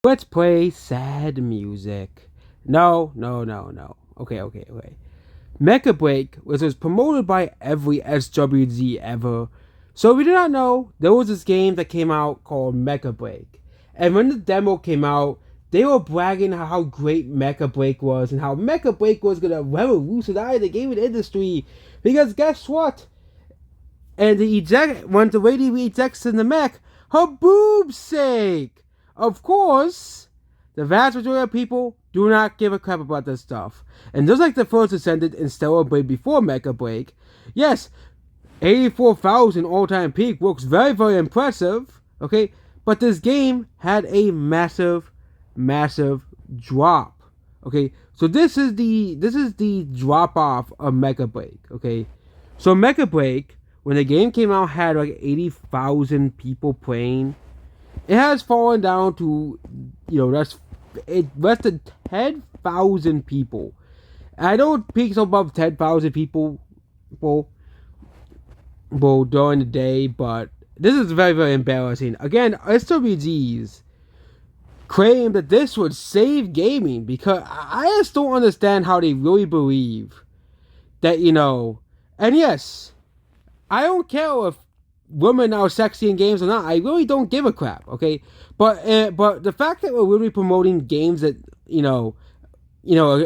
Let's play sad music. No. Okay. Mecha Break was promoted by every SWZ ever. So if you do not know, there was this game that came out called Mecha Break. And when the demo came out, they were bragging how great Mecha Break was and how Mecha Break was going to revolutionize the gaming industry. Because guess what? And when the lady ejects in the mech, her boob's sake. Of course, the vast majority of people do not give a crap about this stuff. And just like the first Ascendant in Stellar Blade before Mecha Break, yes, 84,000 all-time peak looks very, very impressive, okay? But this game had a massive drop, okay? So this is the drop-off of Mecha Break, okay? So Mecha Break, when the game came out, had like 80,000 people playing. It has fallen down to, less than 10,000 people. I know it peaks above 10,000 people during the day, but this is very, very embarrassing. Again, SWGs claim that this would save gaming because I just don't understand how they really believe that, and yes, I don't care if women are sexy in games or not. I really don't give a crap, okay? But the fact that we're really promoting games that, a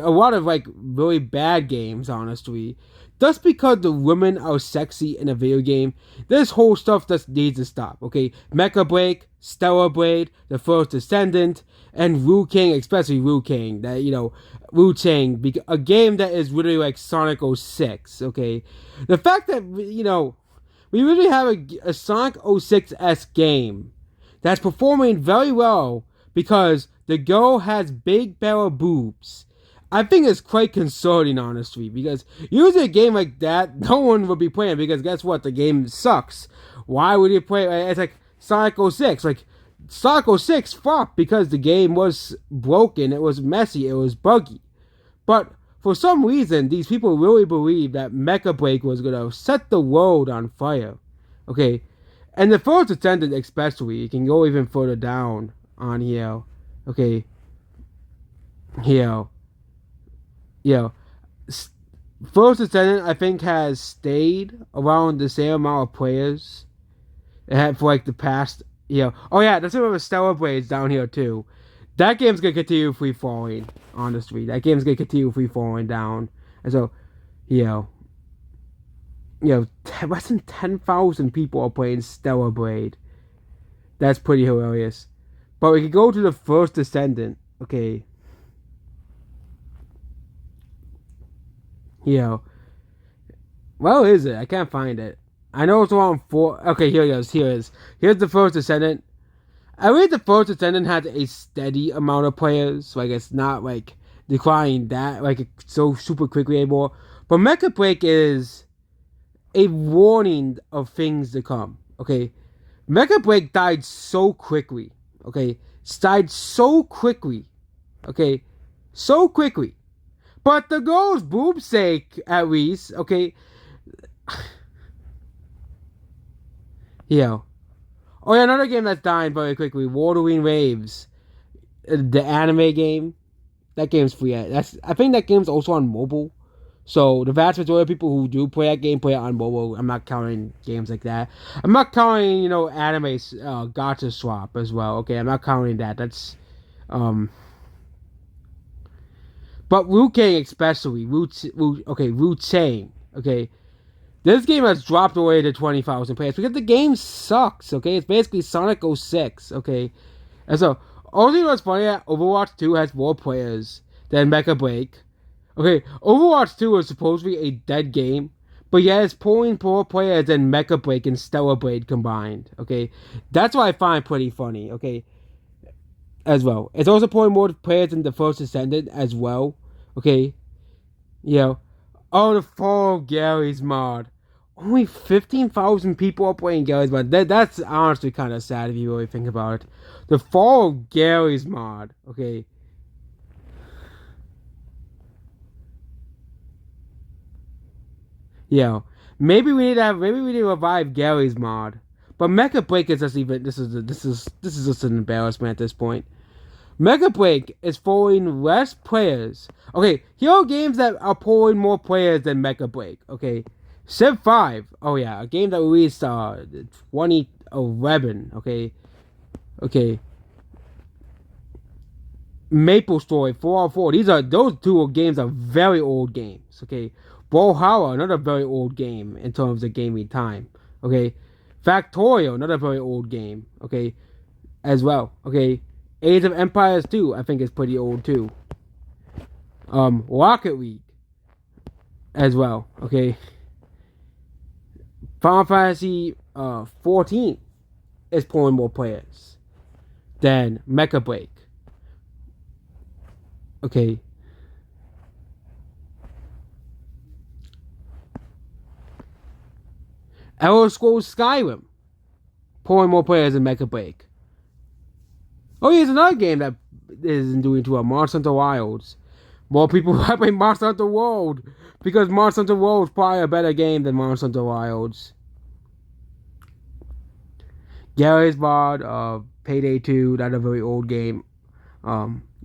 lot of like really bad games, honestly, just because the women are sexy in a video game, this whole stuff just needs to stop, okay? Mecha Break, Stellar Blade, The First Descendant, and Wu King, especially Wu King, Wu Chang, a game that is really like Sonic 06, okay? The fact that, we really have a Sonic 06-esque game that's performing very well because the girl has big barrel boobs. I think it's quite concerning, honestly, because usually a game like that, no one would be playing because guess what? The game sucks. Why would you play it? It's like Sonic 06. Like, Sonic 06 flopped because the game was broken, it was messy, it was buggy. But for some reason, these people really believe that Mecha Break was going to set the world on fire. Okay? And the first Ascendant especially, you can go even further down on here. Okay? Here. First Ascendant, I think, has stayed around the same amount of players it had for like the past, Oh yeah, that's what Stellar Blades down here too. That game's gonna continue free falling, honestly. That game's gonna continue free falling down. And so, less than 10,000 people are playing Stellar Blade. That's pretty hilarious. But we can go to the First Descendant, okay? Where is it? I can't find it. I know it's around 4. Okay, here it is. Here's the First Descendant. I read the First Descendant has a steady amount of players, so I guess not like declining that like so super quickly anymore. But Mecha Break is a warning of things to come. Okay, Mecha Break died so quickly. Okay, so quickly. But the girl's boob's sake, at least. Okay. Oh yeah, another game that's dying very quickly. Wuthering Waves, the anime game. That game's free. I think that game's also on mobile. So the vast majority of people who do play that game play it on mobile. I'm not counting games like that. I'm not counting anime gacha swap as well. Okay, I'm not counting that. That's But Wu King especially Wu Chang. Okay. This game has dropped away to 20,000 players because the game sucks, okay? It's basically Sonic 06, okay? And so, only what's funny that Overwatch 2 has more players than Mecha Break. Okay, Overwatch 2 is supposed to be a dead game, but yet it's pulling more players than Mecha Break and Stellar Blade combined, okay? That's what I find pretty funny, okay? As well. It's also pulling more players than the First Ascendant as well, okay? Oh, the Fall of Gary's mod. Only 15,000 people are playing Gary's mod. That's honestly kind of sad if you really think about it. The Fall of Gary's mod. Okay. Maybe we need to revive Gary's mod. But Mecha Break is just even this is just an embarrassment at this point. Mega Break is pulling less players. Okay, here are games that are pulling more players than Mega Break. Okay, Civ 5. Oh yeah, a game that released 2011. Okay. Maple Story 404. Those two games are very old games. Okay, Brawlhalla, another very old game in terms of gaming time. Okay, Factorio, another very old game. Okay, as well. Okay, Age of Empires 2, I think is pretty old too. Rocket League as well. Okay, Final Fantasy 14 is pulling more players than Mecha Break. Okay. Elder Scrolls Skyrim pulling more players than Mecha Break. Oh, here's another game that isn't doing too well. Monster Hunter Wilds. More people are playing Monster Hunter World because Monster Hunter World is probably a better game than Monster Hunter Wilds. Garry's Mod, Payday 2, that's a very old game.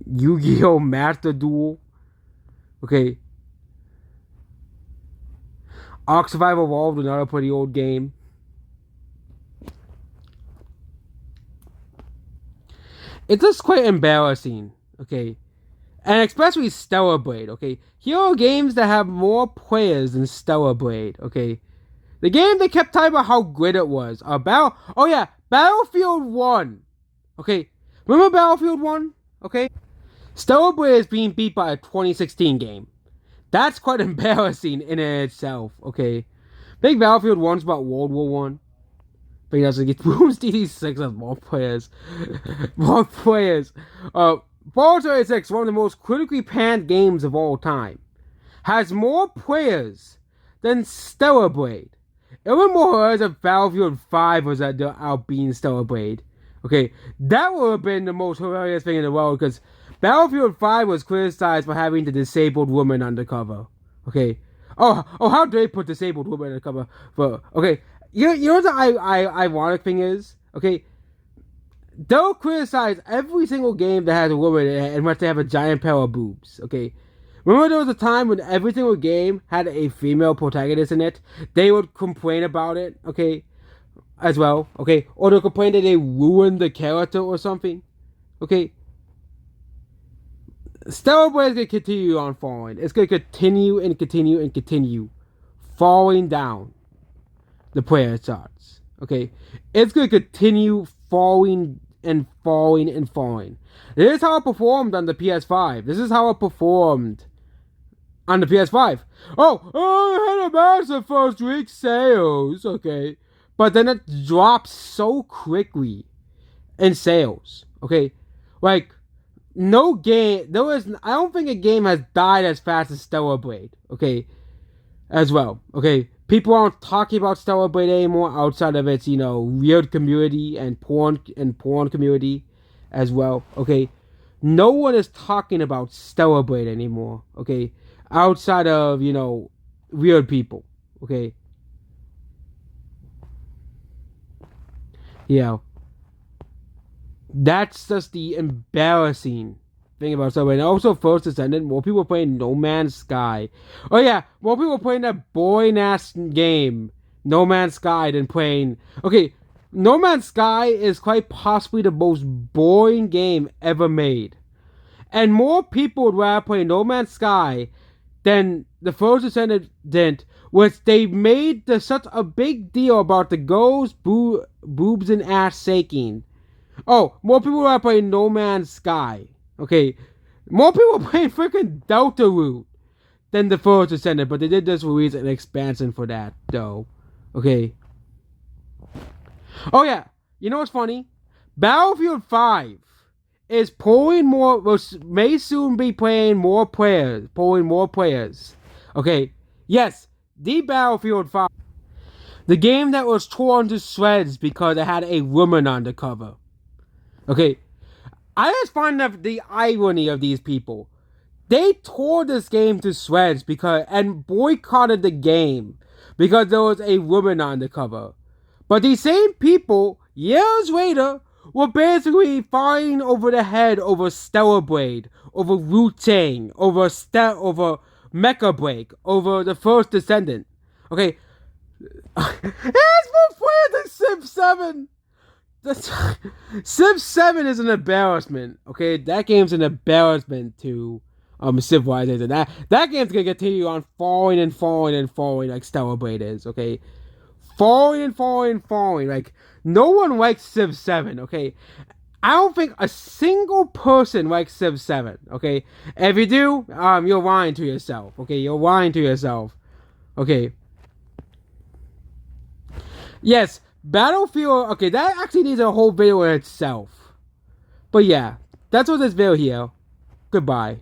Yu-Gi-Oh! Master Duel. Okay. Ark Survival Evolved, another pretty old game. It's just quite embarrassing, okay? And especially Stellar Blade, okay? Here are games that have more players than Stellar Blade, okay? The game they kept talking about how great it was. Battlefield 1. Okay, remember Battlefield 1? Okay? Stellar Blade is being beat by a 2016 game. That's quite embarrassing in itself, okay? Big Battlefield 1's about World War 1. But he doesn't get Rooms DD6 has more players. More players. Fallout 36, one of the most critically panned games of all time, has more players than Stellar Blade. It would more hilarious if Battlefield 5 was out being Stellar Blade. Okay, that would have been the most hilarious thing in the world because Battlefield 5 was criticized for having the disabled woman undercover. Okay. Oh, how dare they put disabled woman undercover? But okay, you know what the ironic thing is? Okay, they'll criticize every single game that has a woman unless they have a giant pair of boobs. Okay, remember there was a time when every single game had a female protagonist in it? They would complain about it. Okay, as well. Okay, or they'll complain that they ruined the character or something. Okay. Stellar Blade is going to continue on falling. It's going to continue and continue and continue falling down the player charts. Okay? It's going to continue falling and falling and falling. This is how it performed on the PS5. This is how it performed on the PS5. It had a massive first week sales. Okay? But then it drops so quickly in sales. Okay? Like, no game, I don't think a game has died as fast as Stellar Blade, okay, as well, okay, people aren't talking about Stellar Blade anymore outside of its, weird community and porn community as well, okay, no one is talking about Stellar Blade anymore, okay, outside of, weird people, okay, that's just the embarrassing thing about Subway. And also, First Descendant, more people playing No Man's Sky. Oh yeah, more people playing that boring ass game, No Man's Sky, than playing. Okay, No Man's Sky is quite possibly the most boring game ever made, and more people would rather play No Man's Sky than the First Descendant, which they made such a big deal about the girls' boobs and ass shaking. Oh, more people are playing No Man's Sky. Okay. More people are playing freaking Deltarune than the First Descendant, but they did just release an expansion for that, though. Okay. Oh, yeah. You know what's funny? Battlefield 5 is may soon be pulling more players. Okay. Yes, the Battlefield 5. The game that was torn to shreds because it had a woman on the cover. Okay, I just find the irony of these people. They tore this game to shreds and boycotted the game because there was a woman on the cover. But these same people, years later, were basically flying over the head over Stellar Blade, over Wu-Tang, over Mecha Break, over the First Descendant. Okay, it's more players than Civ 7. Civ 7 is an embarrassment. Okay, that game's an embarrassment to Civilization. That game's gonna continue on falling and falling and falling like Stellar Blade is. Okay, falling and falling and falling. Like no one likes Civ 7. Okay, I don't think a single person likes Civ 7. Okay, if you do, you're lying to yourself. Okay, you're lying to yourself. Okay. Yes, Battlefield. Okay, that actually needs a whole video in itself. But yeah, that's what this video here. Goodbye.